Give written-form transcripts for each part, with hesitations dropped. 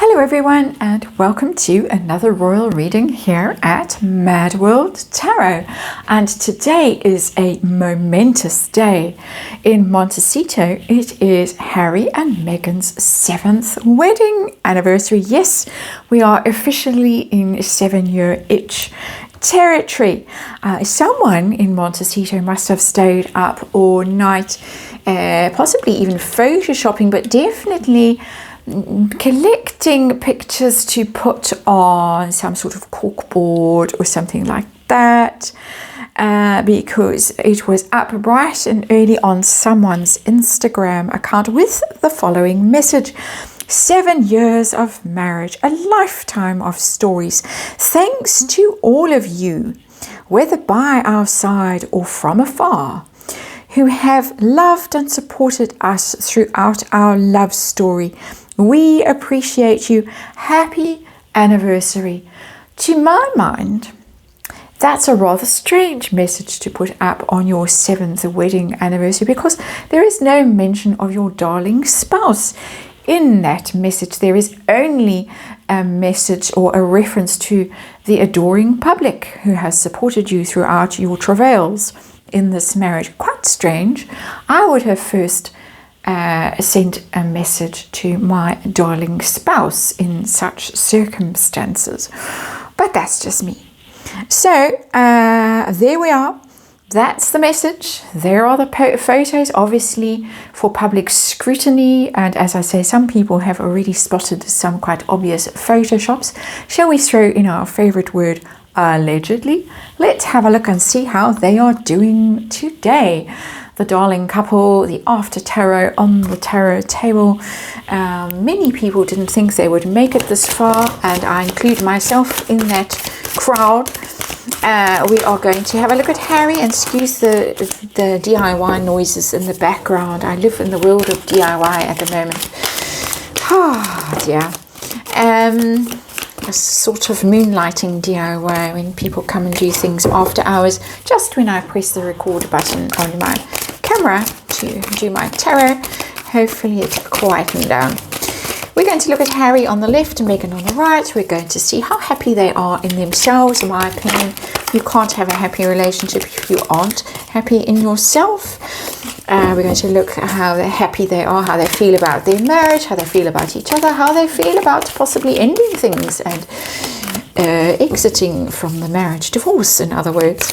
Hello everyone, and welcome to another royal reading here at MadWorldTarot. And today is a momentous day. In Montecito, it is Harry and Meghan's 7th wedding anniversary. Yes, we are officially in 7-year itch territory. Someone in Montecito must have stayed up all night, possibly even photoshopping, but definitely collecting pictures to put on some sort of corkboard or something like that, because it was up bright and early on someone's Instagram account with the following message: 7 years of marriage, a lifetime of stories. Thanks to all of you, whether by our side or from afar, who have loved and supported us throughout our love story. We appreciate you. Happy anniversary. To my mind, that's a rather strange message to put up on your 7th wedding anniversary, because there is no mention of your darling spouse in that message. There is only a message or a reference to the adoring public who has supported you throughout your travails in this marriage. Quite strange. I would have first sent a message to my darling spouse in such circumstances, but that's just me. So there we are. That's the message. There are the photos, obviously for public scrutiny, and as I say, some people have already spotted some quite obvious photoshops. Shall we throw in our favorite word, allegedly? Let's have a look and see how they are doing today. The darling couple, the after tarot on the tarot table. Many people didn't think they would make it this far, and I include myself in that crowd. We are going to have a look at Harry, and excuse the DIY noises in the background. I live in the world of DIY at the moment. Ah, dear. A sort of moonlighting DIY when people come and do things after hours, just when I press the record button on my camera to do my tarot. Hopefully it's quietened down. We're going to look at Harry on the left and Meghan on the right. We're going to see how happy they are in themselves. In my opinion, you can't have a happy relationship if you aren't happy in yourself. We're going to look at how happy they are, how they feel about their marriage, how they feel about each other, how they feel about possibly ending things and exiting from the marriage. Divorce, in other words.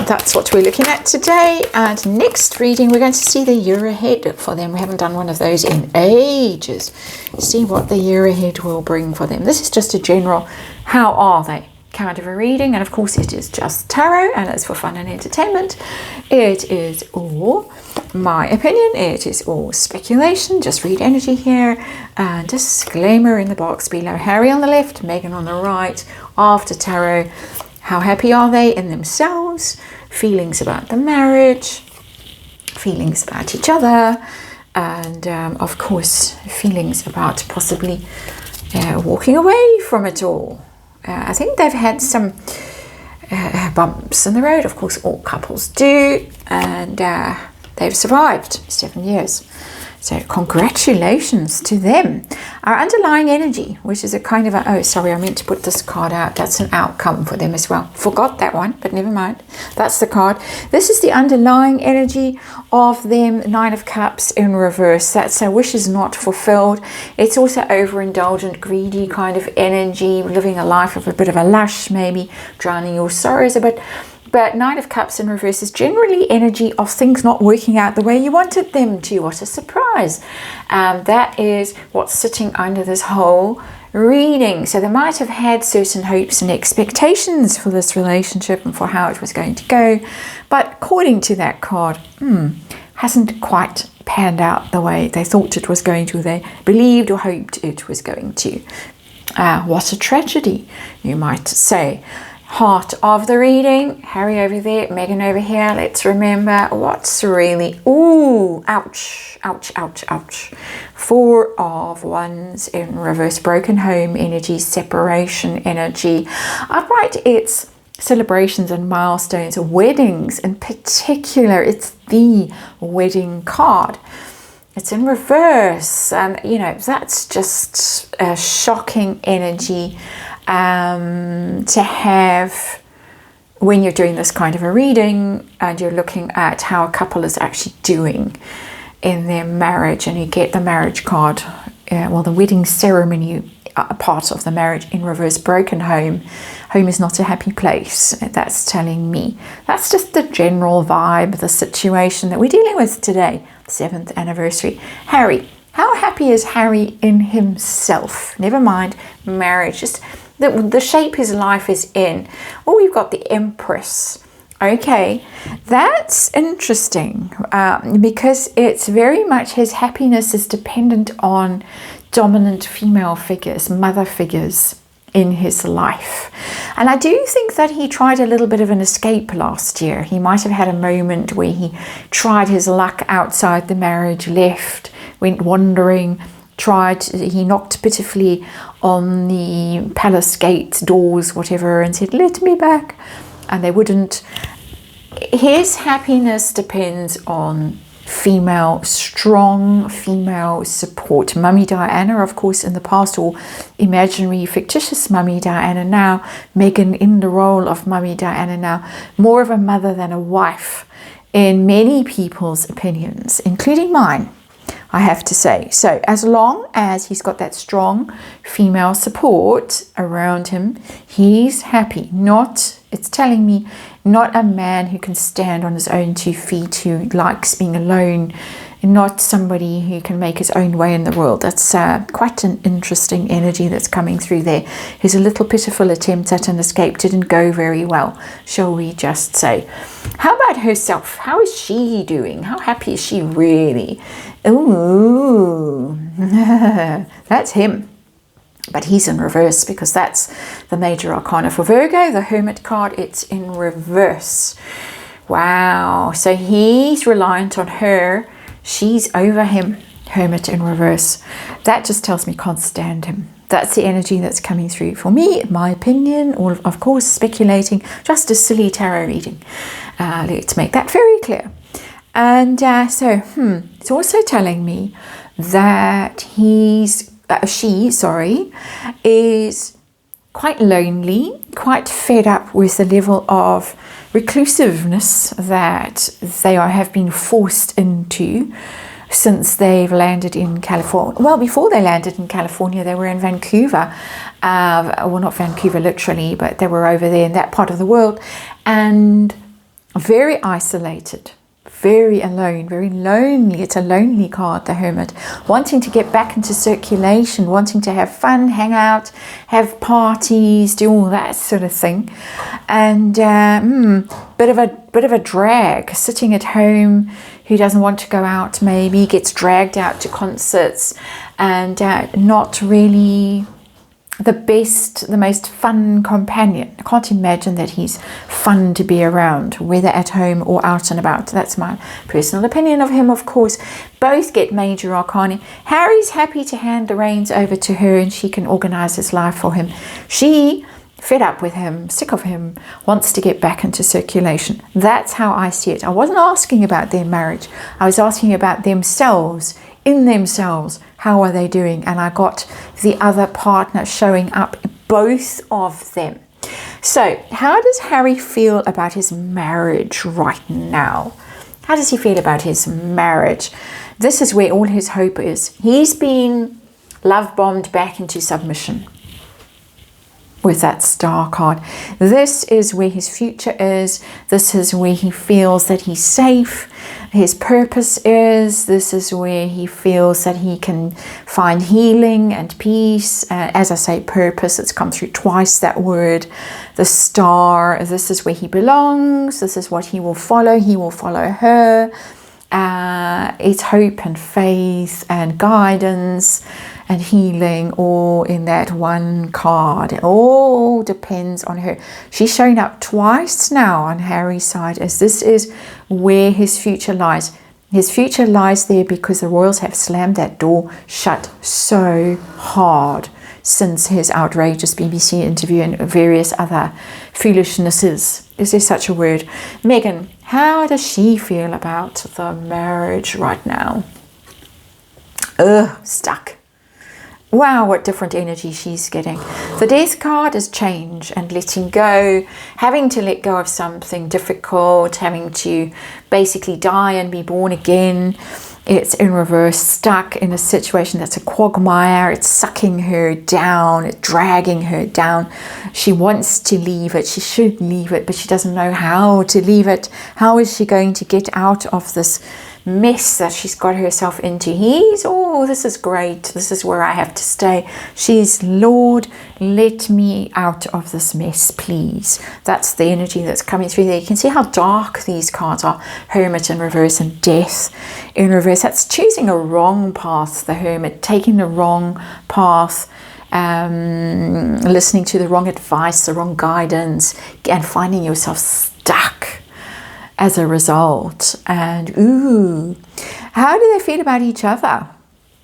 That's what we're looking at today. And next reading, we're going to see the year ahead for them. We haven't done one of those in ages. See what the year ahead will bring for them. This is just a general, how are they, kind of a reading. And of course it is just tarot, and it's for fun and entertainment. It is all my opinion. It is all speculation. Just read energy here. And disclaimer in the box below. Harry on the left, Meghan on the right. After tarot, how happy are they in themselves? Feelings about the marriage, feelings about each other, and of course feelings about possibly walking away from it all. I think they've had some bumps in the road. Of course all couples do, and they've survived 7 years. So congratulations to them. Our underlying energy, which is a kind of a, oh, sorry, I meant to put this card out. That's an outcome for them as well. Forgot that one, but never mind. That's the card. This is the underlying energy of them. 9 of Cups in reverse. That's a wishes not fulfilled. It's also overindulgent, greedy kind of energy, living a life of a bit of a lush, maybe drowning your sorrows a bit. But 9 of Cups in reverse is generally energy of things not working out the way you wanted them to. What a surprise. That is what's sitting under this whole reading. So they might have had certain hopes and expectations for this relationship and for how it was going to go. But according to that card, hasn't quite panned out the way they thought it was going to. They believed or hoped it was going to. What a tragedy, you might say. Heart of the reading, Harry over there, Meghan over here. Let's remember what's really, ooh, ouch, ouch, ouch, ouch. 4 of Wands in reverse, broken home energy, separation energy. Upright, it's celebrations and milestones, weddings in particular. It's the wedding card. it's in reverse. And, you know, that's just a shocking energy to have when you're doing this kind of a reading and you're looking at how a couple is actually doing in their marriage, and you get the marriage card, well, the wedding ceremony part of the marriage in reverse, broken home. Home is not a happy place. That's telling me. That's just the general vibe, the situation that we're dealing with today, 7th anniversary. Harry, how happy is Harry in himself? Never mind marriage, just the shape his life is in. Oh, we've got the Empress. Okay, that's interesting because it's very much his happiness is dependent on dominant female figures, mother figures in his life. And I do think that he tried a little bit of an escape last year. He might have had a moment where he tried his luck outside the marriage, left, went wandering, he knocked pitifully on the palace gates, doors, whatever, and said, let me back. And they wouldn't. His happiness depends on strong female support. Mummy Diana, of course, in the past, or imaginary, fictitious Mummy Diana now. Meghan in the role of Mummy Diana now. More of a mother than a wife in many people's opinions, including mine, I have to say. So as long as he's got that strong female support around him, he's happy. It's telling me not a man who can stand on his own 2 feet, who likes being alone, not somebody who can make his own way in the world. That's quite an interesting energy that's coming through there. His little pitiful attempt at an escape didn't go very well, shall we just say. How about herself? How is she doing? How happy is she really? Ooh, that's him. But he's in reverse because that's the major arcana for Virgo, the Hermit card. It's in reverse. Wow. So he's reliant on her. She's over him. Hermit in reverse. That just tells me can't stand him. That's the energy that's coming through for me, in my opinion, or of course speculating, just a silly tarot reading. Let's make that very clear. And it's also telling me that she is quite lonely, quite fed up with the level of reclusiveness that they have been forced into since they've landed in California. Well, before they landed in California, they were in Vancouver. Well, not Vancouver literally, but they were over there in that part of the world, and very isolated. Very alone, very lonely. It's a lonely card, the Hermit. Wanting to get back into circulation, wanting to have fun, hang out, have parties, do all that sort of thing. And bit of a drag, sitting at home, who doesn't want to go out, maybe gets dragged out to concerts, and not really the best, the most fun companion. I can't imagine that he's fun to be around, whether at home or out and about. That's my personal opinion of him, of course. Both get major arcana. Harry's happy to hand the reins over to her and she can organize his life for him. She, fed up with him, sick of him, wants to get back into circulation. That's how I see it. I wasn't asking about their marriage. I was asking about themselves, in themselves. How are they doing? And I got the other partner showing up, both of them. So how does Harry feel about his marriage right now? How does he feel about his marriage? This is where all his hope is. He's been love bombed back into submission with that Star card. This is where his future is. This is where he feels that he's safe. His purpose is. This is where he feels that he can find healing and peace. As I say, purpose, it's come through twice, that word. The Star, this is where he belongs. This is what he will follow. He will follow her. It's hope and faith and guidance and healing, all in that one card. It all depends on her. She's shown up twice now on Harry's side, as this is where his future lies. His future lies there because the royals have slammed that door shut so hard since his outrageous BBC interview and various other foolishnesses. Is there such a word? Meghan, how does she feel about the marriage right now? Stuck. Wow, what different energy she's getting. The Death card is change and letting go, having to let go of something difficult, having to basically die and be born again. It's in reverse, stuck in a situation that's a quagmire. It's sucking her down, it's dragging her down. She wants to leave it. She should leave it, but she doesn't know how to leave it. How is she going to get out of this mess that she's got herself into? This is great. This is where I have to stay. She's, Lord, let me out of this mess, please. That's the energy that's coming through there. You can see how dark these cards are. Hermit in reverse and Death in reverse. That's choosing a wrong path, the Hermit, taking the wrong path, listening to the wrong advice, the wrong guidance, and finding yourself stuck as a result. And how do they feel about each other?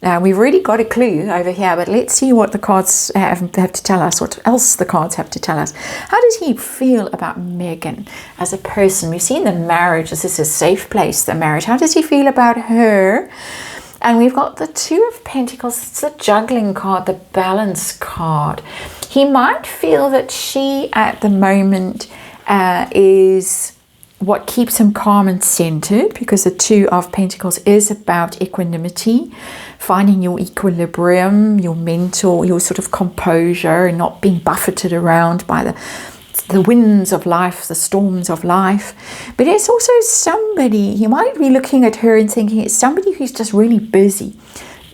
Now, we've already got a clue over here, but let's see what the cards have to tell us, what else the cards have to tell us. How does he feel about Megan as a person? We've seen the marriage. This is a safe place, the marriage. How does he feel about her? And we've got the Two of Pentacles. It's the juggling card, the balance card. He might feel that she, at the moment, is what keeps him calm and centered, because the Two of Pentacles is about equanimity, finding your equilibrium, your mental, your sort of composure, and not being buffeted around by the winds of life, the storms of life. But it's also somebody, he might be looking at her and thinking it's somebody who's just really busy.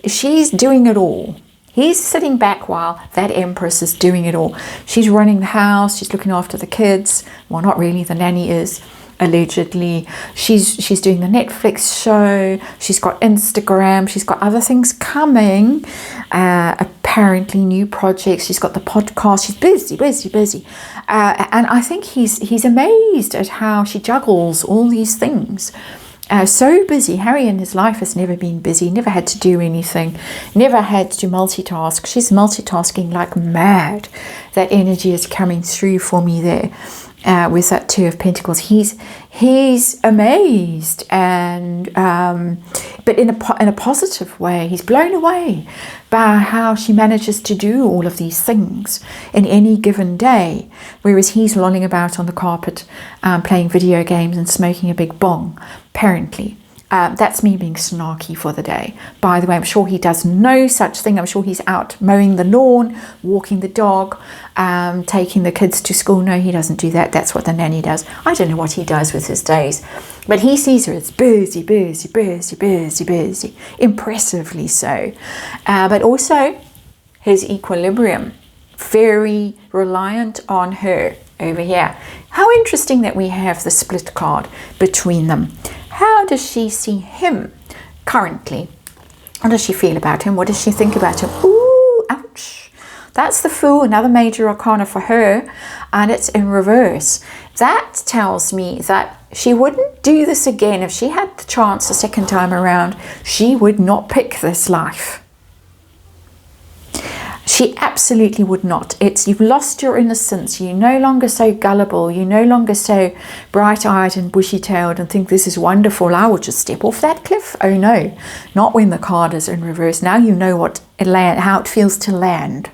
She's doing it all. He's sitting back while that Empress is doing it all. She's running the house, she's looking after the kids. Well, not really, the nanny is. Allegedly, she's doing the Netflix show, she's got Instagram, she's got other things coming, apparently new projects, she's got the podcast, she's busy, and I think he's amazed at how she juggles all these things. So busy. Harry in his life has never been busy, never had to do anything, never had to multitask. She's multitasking like mad. That energy is coming through for me there. With that Two of Pentacles, he's amazed, and but in a positive way. He's blown away by how she manages to do all of these things in any given day, whereas he's lolling about on the carpet, playing video games and smoking a big bong. Apparently, that's me being snarky for the day. By the way, I'm sure he does no such thing. I'm sure he's out mowing the lawn, walking the dog, taking the kids to school. No, he doesn't do that. That's what the nanny does. I don't know what he does with his days. But he sees her as busy. Impressively so. But also his equilibrium. Very reliant on her over here. How interesting that we have the split card between them. How does she see him currently? How does she feel about him? What does she think about him? Ooh, ouch. That's the Fool, another major arcana for her, and it's in reverse. That tells me that she wouldn't do this again. If she had the chance a second time around, she would not pick this life. She absolutely would not. You've lost your innocence. You're no longer so gullible. You're no longer so bright-eyed and bushy-tailed and think this is wonderful. I would just step off that cliff. Oh no, not when the card is in reverse. Now you know how it feels to land.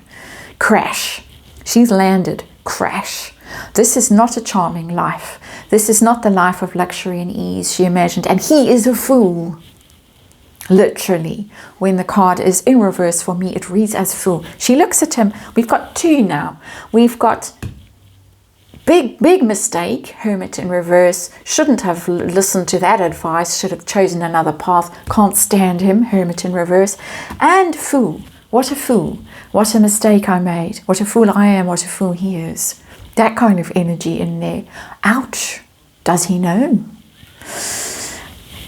Crash. She's landed. Crash. This is not a charming life. This is not the life of luxury and ease she imagined. And he is a fool. Literally, when the card is in reverse for me, it reads as Fool. She looks at him. We've got two now. We've got big mistake, Hermit in reverse. Shouldn't have listened to that advice. Should have chosen another path. Can't stand him, Hermit in reverse. And Fool. What a fool. What a mistake I made. What a fool I am. What a fool he is. That kind of energy in there. Ouch. Does he know?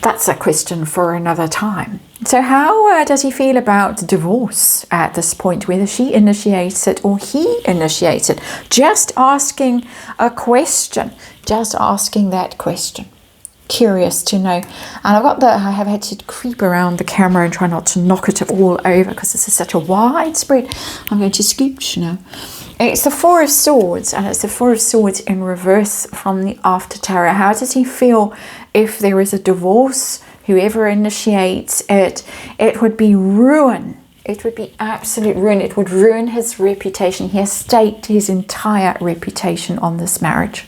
That's a question for another time. So how does he feel about divorce at this point, whether she initiates it or he initiates it? Just asking a question, just asking that question. Curious to know. And I have had to creep around the camera and try not to knock it all over because this is such a wide spread. I'm going to scooch now. It's the Four of Swords, and it's the Four of Swords in reverse from the After Tarot. How does he feel if there is a divorce? whoever initiates it, it would be ruin. It would be absolute ruin. It would ruin his reputation. He has staked his entire reputation on this marriage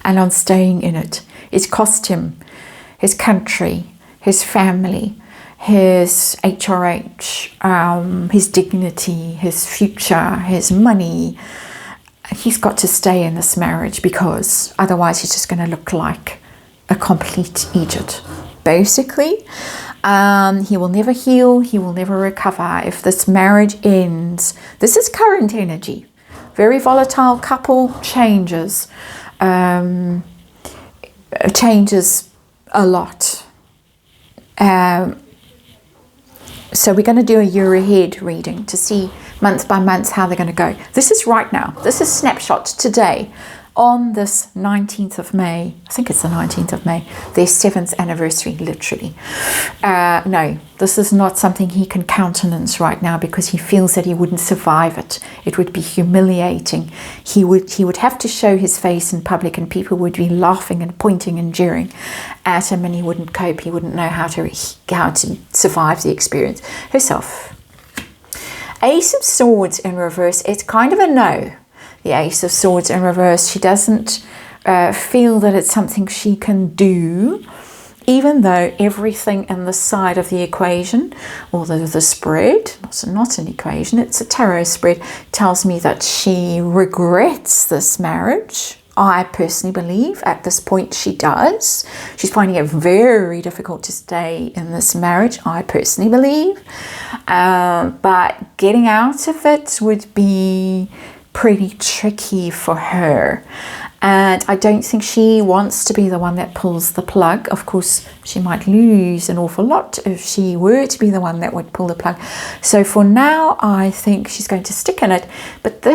and on staying in it. It's cost him his country, his family, his HRH, his dignity, his future, his money. He's got to stay in this marriage because otherwise he's just going to look like a complete idiot. Basically, he will never heal. He will never recover. If this marriage ends, this is current energy. Very volatile couple, changes a lot. So we're going to do a year ahead reading to see month by month how they're going to go. This is right now. This is snapshot today on this 19th of May. I think it's the 19th of May. Their 7th anniversary, literally. No, this is not something he can countenance right now because he feels that he wouldn't survive it. It would be humiliating. He would have to show his face in public and people would be laughing and pointing and jeering at him, and he wouldn't cope. He wouldn't know how to survive the experience herself. Ace of Swords in reverse, it's kind of a no. The Ace of Swords in reverse, she doesn't feel that it's something she can do, even though everything in the side of the equation, or the spread, not an equation, it's a tarot spread, tells me that she regrets this marriage. I personally believe at this point she does. She's finding it very difficult to stay in this marriage, I personally believe. But getting out of it would be pretty tricky for her. And I don't think she wants to be the one that pulls the plug. Of course, she might lose an awful lot if she were to be the one that would pull the plug. So for now, I think she's going to stick in it. But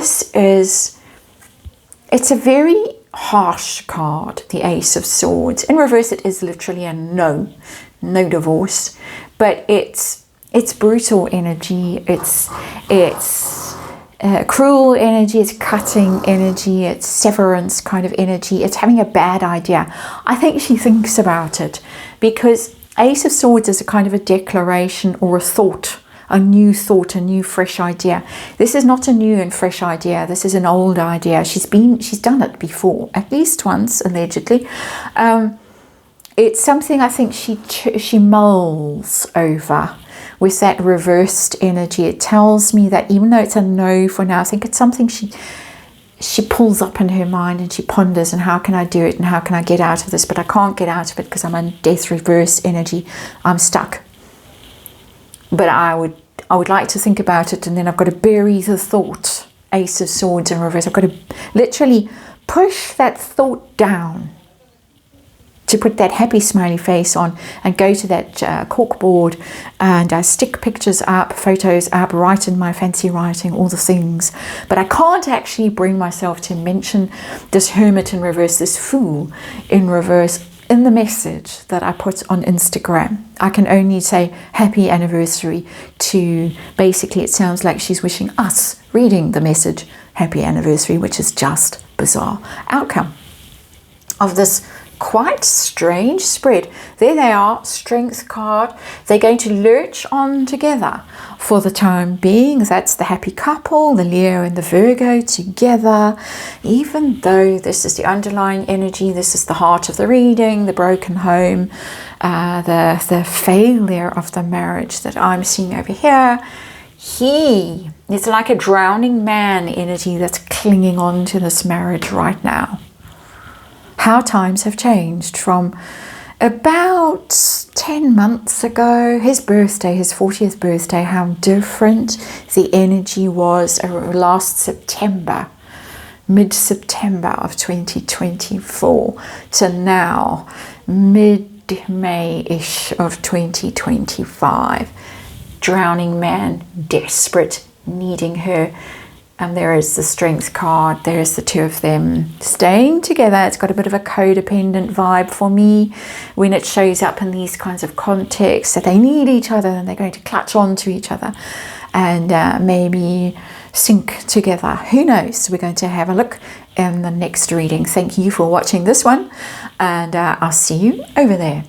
it's a very harsh card, the Ace of Swords. In reverse, it is literally a no divorce. But it's brutal energy. It's cruel energy, it's cutting energy, it's severance kind of energy, it's having a bad idea. I think she thinks about it because Ace of Swords is a kind of a declaration or a thought, a new fresh idea. This is not a new and fresh idea. This is an old idea. She's done it before, at least once, allegedly. It's something I think she mulls over. With that reversed energy, it tells me that even though it's a no for now, I think it's something she pulls up in her mind and she ponders, and how can I do it and how can I get out of this? But I can't get out of it because I'm in death reverse energy. I'm stuck. But I would like to think about it, and then I've got to bury the thought. Ace of Swords in reverse. I've got to literally push that thought down, to put that happy smiley face on and go to that corkboard and stick pictures up, photos up, write in my fancy writing, all the things. But I can't actually bring myself to mention this hermit in reverse, this fool in reverse in the message that I put on Instagram. I can only say happy anniversary to, basically it sounds like she's wishing us reading the message happy anniversary, which is just bizarre outcome of this quite strange spread. There they are, Strength card. They're going to lurch on together for the time being. That's the happy couple, the Leo and the Virgo together. Even though this is the underlying energy, this is the heart of the reading, the broken home, the failure of the marriage that I'm seeing over here. It's like a drowning man energy that's clinging on to this marriage right now. How times have changed from about 10 months ago, his birthday, his 40th birthday, how different the energy was last September, mid-September of 2024 to now, mid-May-ish of 2025. Drowning man, desperate, needing her. And there is the Strength card. There's the two of them staying together. It's got a bit of a codependent vibe for me when it shows up in these kinds of contexts, that they need each other and they're going to clutch on to each other and maybe sync together. Who knows? We're going to have a look in the next reading. Thank you for watching this one, and I'll see you over there.